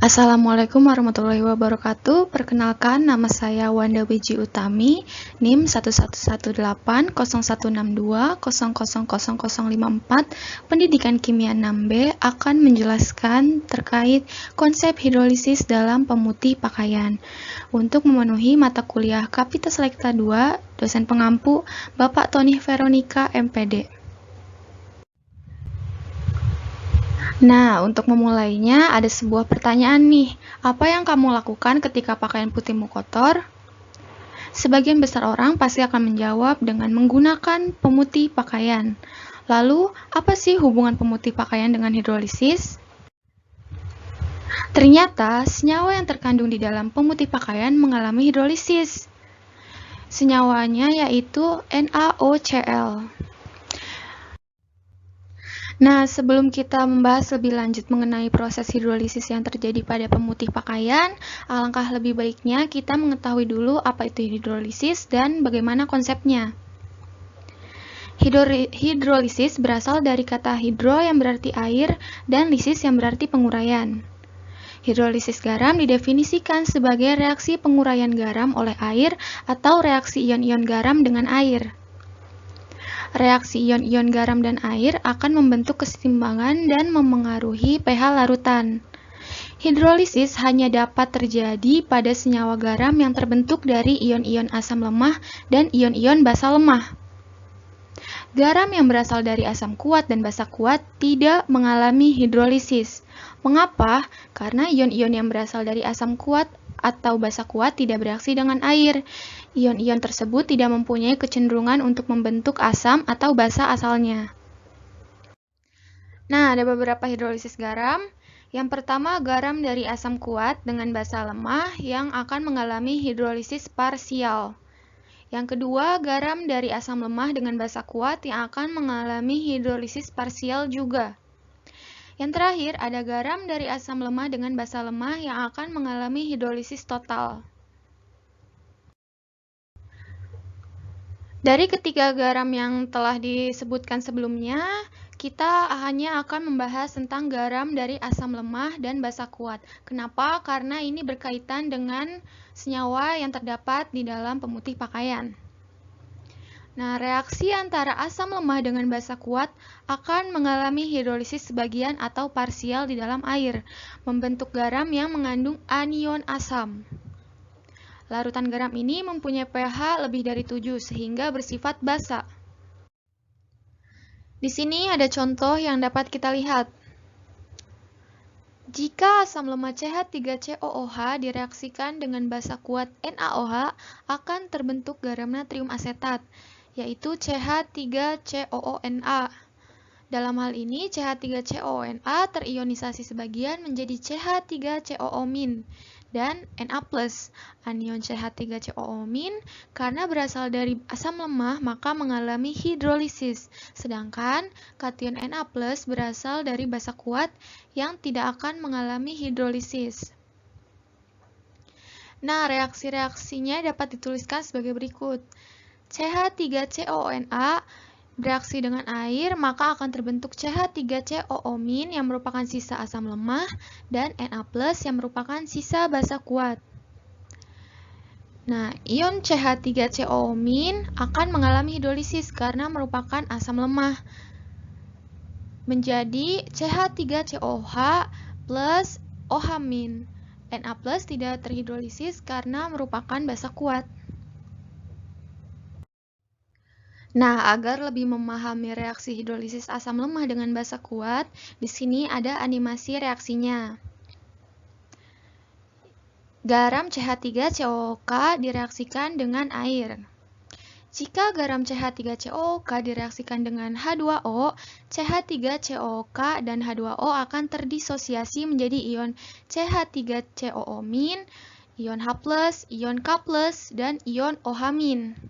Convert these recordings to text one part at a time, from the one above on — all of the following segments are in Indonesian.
Assalamualaikum warahmatullahi wabarakatuh. Perkenalkan, nama saya Wanda Wiji Utami, NIM 111180162000054, Pendidikan Kimia 6B, akan menjelaskan terkait konsep hidrolisis dalam pemutih pakaian. Untuk memenuhi mata kuliah Kapita Selekta 2, dosen pengampu Bapak Tony Veronica, MPD. Nah, untuk memulainya ada sebuah pertanyaan nih. Apa yang kamu lakukan ketika pakaian putihmu kotor? Sebagian besar orang pasti akan menjawab dengan menggunakan pemutih pakaian. Lalu, apa sih hubungan pemutih pakaian dengan hidrolisis? Ternyata, senyawa yang terkandung di dalam pemutih pakaian mengalami hidrolisis. Senyawanya yaitu NaOCl. Nah, sebelum kita membahas lebih lanjut mengenai proses hidrolisis yang terjadi pada pemutih pakaian, alangkah lebih baiknya kita mengetahui dulu apa itu hidrolisis dan bagaimana konsepnya. Hidrolisis berasal dari kata hidro yang berarti air dan lisis yang berarti penguraian. Hidrolisis garam didefinisikan sebagai reaksi penguraian garam oleh air atau reaksi ion-ion garam dengan air. Reaksi ion-ion garam dan air akan membentuk keseimbangan dan memengaruhi pH larutan. Hidrolisis hanya dapat terjadi pada senyawa garam yang terbentuk dari ion-ion asam lemah dan ion-ion basa lemah. Garam yang berasal dari asam kuat dan basa kuat tidak mengalami hidrolisis. Mengapa? Karena ion-ion yang berasal dari asam kuat atau basa kuat tidak bereaksi dengan air. Ion-ion tersebut tidak mempunyai kecenderungan untuk membentuk asam atau basa asalnya. Nah, ada beberapa hidrolisis garam. Yang pertama, garam dari asam kuat dengan basa lemah yang akan mengalami hidrolisis parsial. Yang kedua, garam dari asam lemah dengan basa kuat yang akan mengalami hidrolisis parsial juga. Yang terakhir, ada garam dari asam lemah dengan basa lemah yang akan mengalami hidrolisis total. Dari ketiga garam yang telah disebutkan sebelumnya, kita hanya akan membahas tentang garam dari asam lemah dan basa kuat. Kenapa? Karena ini berkaitan dengan senyawa yang terdapat di dalam pemutih pakaian. Nah, reaksi antara asam lemah dengan basa kuat akan mengalami hidrolisis sebagian atau parsial di dalam air, membentuk garam yang mengandung anion asam. Larutan garam ini mempunyai pH lebih dari 7 sehingga bersifat basa. Di sini ada contoh yang dapat kita lihat. Jika asam lemah CH3COOH direaksikan dengan basa kuat NaOH, akan terbentuk garam natrium asetat, yaitu CH3COONa. Dalam hal ini, CH3COONa terionisasi sebagian menjadi CH3COO- dan Na+. Anion CH3COO- karena berasal dari asam lemah maka mengalami hidrolisis, sedangkan kation Na+ berasal dari basa kuat yang tidak akan mengalami hidrolisis. Nah, reaksi-reaksinya dapat dituliskan sebagai berikut. CH3COONa bereaksi dengan air, maka akan terbentuk CH3COO- yang merupakan sisa asam lemah dan Na+ yang merupakan sisa basa kuat. Nah, ion CH3COO- akan mengalami hidrolisis karena merupakan asam lemah menjadi CH3COOH plus OH-. Na+ tidak terhidrolisis karena merupakan basa kuat. Nah, agar lebih memahami reaksi hidrolisis asam lemah dengan basa kuat, di sini ada animasi reaksinya. Garam CH3COOK direaksikan dengan air. Jika garam CH3COOK direaksikan dengan H2O, CH3COOK dan H2O akan terdisosiasi menjadi ion CH3COO-, ion H+, ion K+, dan ion OH-.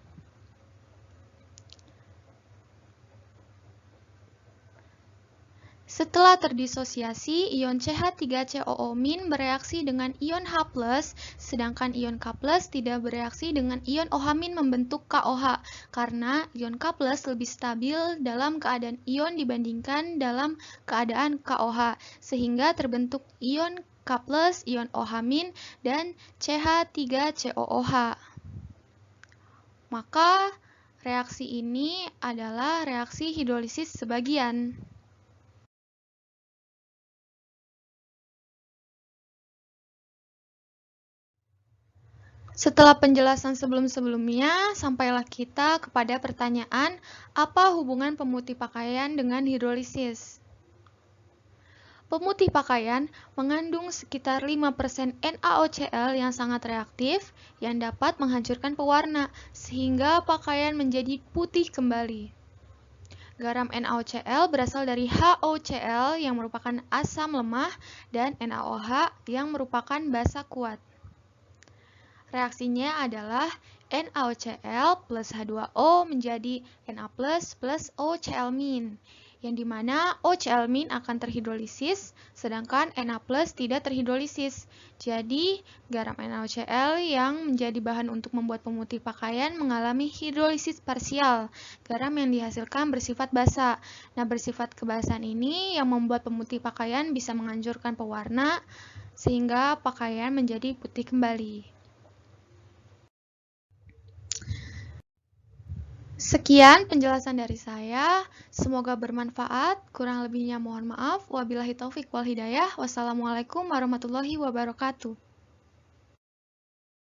Setelah terdisosiasi, ion CH3COO- bereaksi dengan ion H+, sedangkan ion K+ tidak bereaksi dengan ion OH- membentuk KOH, karena ion K+ lebih stabil dalam keadaan ion dibandingkan dalam keadaan KOH, sehingga terbentuk ion K+, ion OH-, dan CH3COOH. Maka reaksi ini adalah reaksi hidrolisis sebagian. Setelah penjelasan sebelum-sebelumnya, sampailah kita kepada pertanyaan, apa hubungan pemutih pakaian dengan hidrolisis? Pemutih pakaian mengandung sekitar 5% NaOCl yang sangat reaktif yang dapat menghancurkan pewarna, sehingga pakaian menjadi putih kembali. Garam NaOCl berasal dari HOCl yang merupakan asam lemah dan NaOH yang merupakan basa kuat. Reaksinya adalah NaOCl plus H2O menjadi Na plus OCl-, yang dimana OCl- akan terhidrolisis, sedangkan Na plus tidak terhidrolisis. Jadi, garam NaOCl yang menjadi bahan untuk membuat pemutih pakaian mengalami hidrolisis parsial. Garam yang dihasilkan bersifat basa. Nah, bersifat kebasan ini yang membuat pemutih pakaian bisa menghancurkan pewarna, sehingga pakaian menjadi putih kembali. Sekian penjelasan dari saya, semoga bermanfaat, kurang lebihnya mohon maaf, wabillahi taufik wal hidayah, wassalamualaikum warahmatullahi wabarakatuh.